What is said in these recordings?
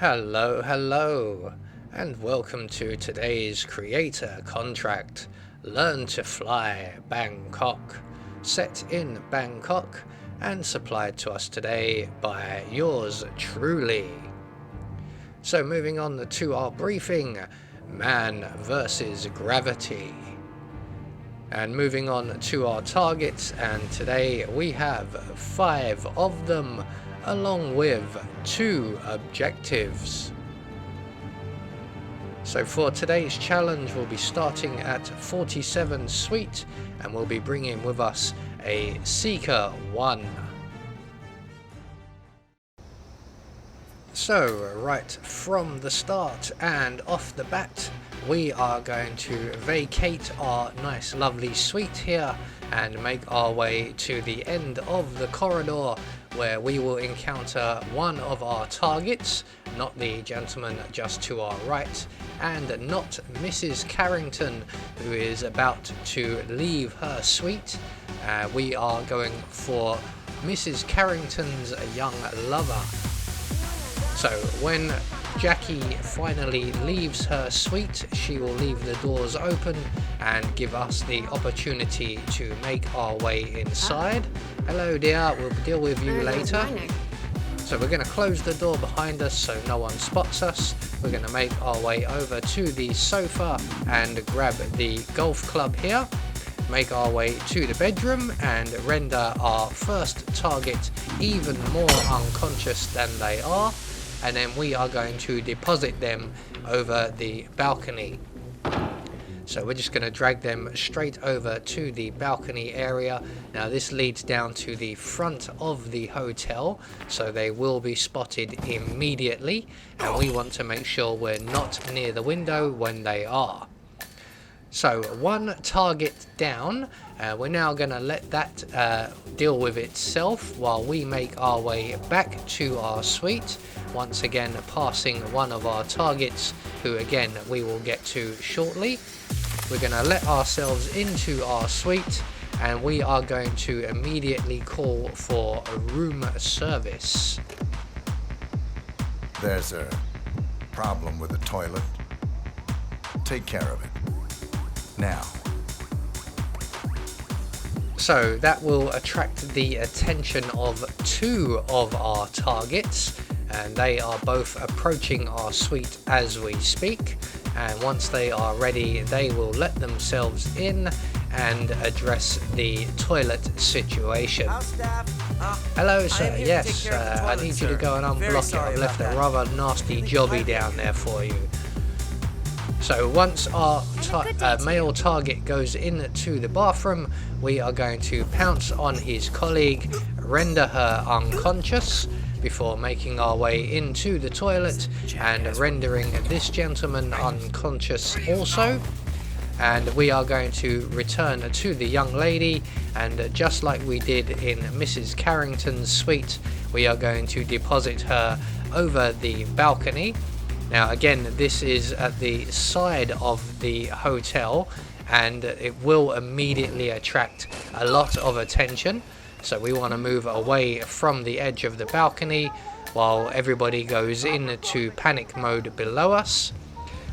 Hello, and welcome to today's creator contract, Learn to Fly Bangkok, set in Bangkok and supplied to us today by yours truly. So moving on to our briefing, man versus gravity. And moving on to our targets, and today we have 5 of them, along with 2 objectives. So for today's challenge, we'll be starting at 47 Suite, and we'll be bringing with us a Seeker 1. So right from the start and off the bat, we are going to vacate our nice lovely suite here and make our way to the end of the corridor, where we will encounter one of our targets, not the gentleman just to our right, and not Mrs. Carrington, who is about to leave her suite. We are going for Mrs. Carrington's young lover. So when Jackie finally leaves her suite, she will leave the doors open and give us the opportunity to make our way inside. Hello dear, we'll deal with you later. So we're going to close the door behind us so no one spots us. We're going to make our way over to the sofa and grab the golf club here. Make our way to the bedroom and render our first target even more unconscious than they are. And then we are going to deposit them over the balcony. So we're just going to drag them straight over to the balcony area. Now this leads down to the front of the hotel, so they will be spotted immediately, and we want to make sure we're not near the window when they are. So one target down. We're now going to let that deal with itself while we make our way back to our suite, once again passing one of our targets, who again we will get to shortly. We're going to let ourselves into our suite, and we are going to immediately call for a room service. There's a problem with the toilet. Take care of it. Now. So that will attract the attention of 2 of our targets, and they are both approaching our suite as we speak. And once they are ready, they will let themselves in and address the toilet situation. Hello sir, yes, I need you to go and unblock it. I've left a rather nasty jobby down there for you. So once our male target goes into the bathroom, we are going to pounce on his colleague, render her unconscious, before making our way into the toilet and rendering this gentleman unconscious also. And we are going to return to the young lady, and just like we did in Mrs. Carrington's suite, we are going to deposit her over the balcony. Now again, this is at the side of the hotel, and it will immediately attract a lot of attention. So we want to move away from the edge of the balcony while everybody goes into panic mode below us.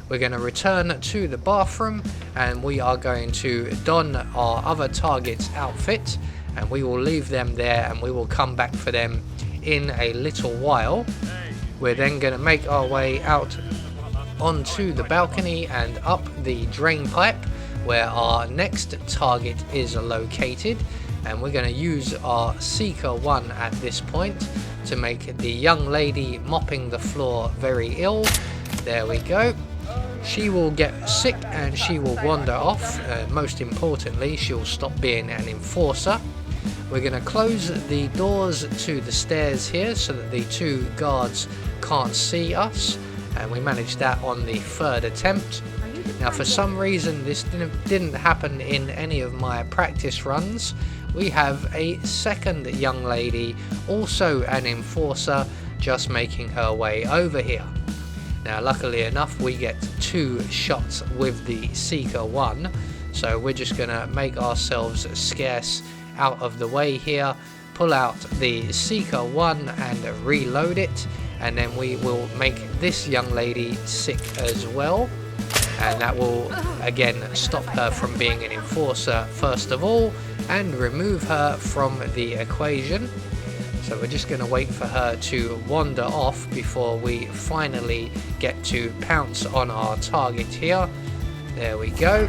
We're going to return to the bathroom, and we are going to don our other target's outfit, and we will leave them there, and we will come back for them in a little while. We're then going to make our way out onto the balcony and up the drain pipe where our next target is located, and we're going to use our Seeker 1 at this point to make the young lady mopping the floor very ill. There we go. She will get sick and she will wander off. Most importantly, she'll stop being an enforcer. We're going to close the doors to the stairs here so that the 2 guards can't see us, and we managed that on the 3rd attempt. Now for some reason this didn't happen in any of my practice runs. We have a second young lady, also an enforcer, just making her way over here. Now luckily enough we get 2 shots with the Seeker 1, so we're just going to make ourselves scarce out of the way here, pull out the Seeker 1 and reload it, and then we will make this young lady sick as well, and that will again stop her from being an enforcer first of all and remove her from the equation. So we're just going to wait for her to wander off before we finally get to pounce on our target here. There we go.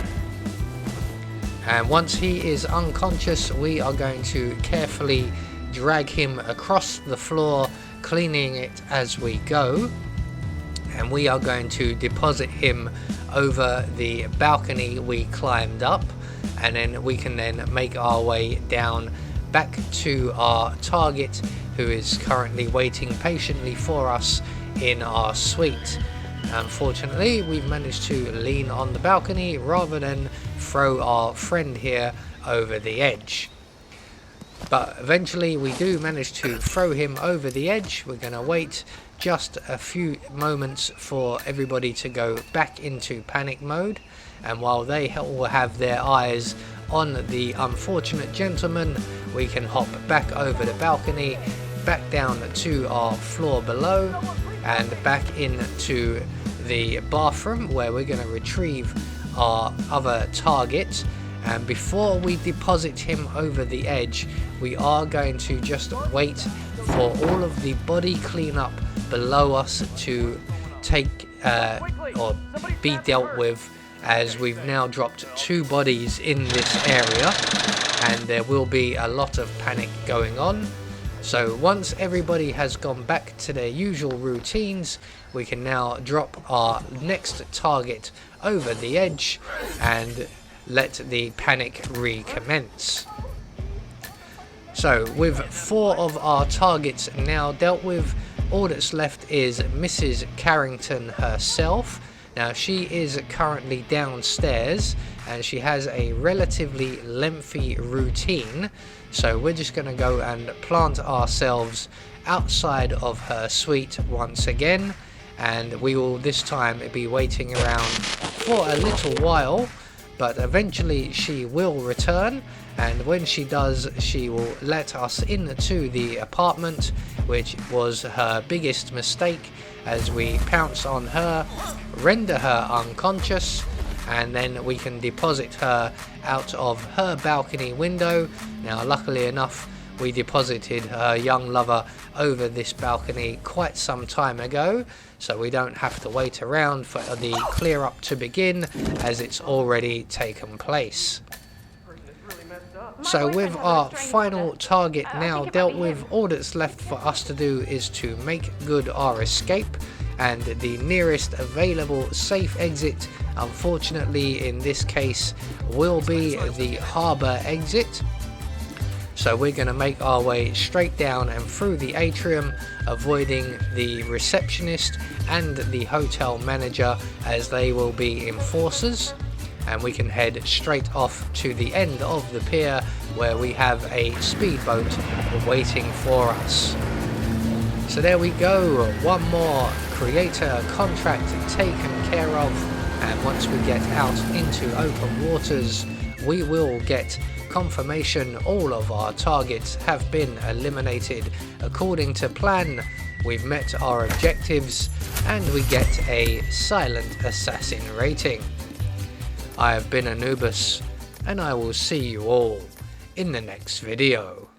And once he is unconscious, we are going to carefully drag him across the floor, cleaning it as we go. And we are going to deposit him over the balcony we climbed up, and then we can then make our way down back to our target, who is currently waiting patiently for us in our suite. Unfortunately, we've managed to lean on the balcony rather than throw our friend here over the edge. But eventually we do manage to throw him over the edge. We're going to wait just a few moments for everybody to go back into panic mode, and while they will have their eyes on the unfortunate gentleman, we can hop back over the balcony, back down to our floor below, and back into the bathroom where we're going to retrieve our other target. And before we deposit him over the edge, we are going to just wait for all of the body cleanup below us to take or be dealt with, as we've now dropped 2 bodies in this area and there will be a lot of panic going on. So once everybody has gone back to their usual routines, we can now drop our next target over the edge and let the panic recommence. So with 4 of our targets now dealt with, all that's left is Mrs. Carrington herself. Now she is currently downstairs and she has a relatively lengthy routine, so we're just going to go and plant ourselves outside of her suite once again, and we will this time be waiting around for a little while, but eventually she will return, and when she does, she will let us into the apartment, which was her biggest mistake, as we pounce on her, render her unconscious, and then we can deposit her out of her balcony window. Now luckily enough, we deposited her young lover over this balcony quite some time ago, so we don't have to wait around for the clear up to begin, as it's already taken place. So with our final target now dealt with, all that's left for us to do is to make good our escape, and the nearest available safe exit, unfortunately in this case, will be the harbour exit. So we're going to make our way straight down and through the atrium, avoiding the receptionist and the hotel manager, as they will be enforcers, and we can head straight off to the end of the pier where we have a speedboat waiting for us. So there we go, one more creator contract taken care of, and once we get out into open waters, we will get confirmation all of our targets have been eliminated according to plan. We've met our objectives and we get a silent assassin rating. I have been Anubis, and I will see you all in the next video.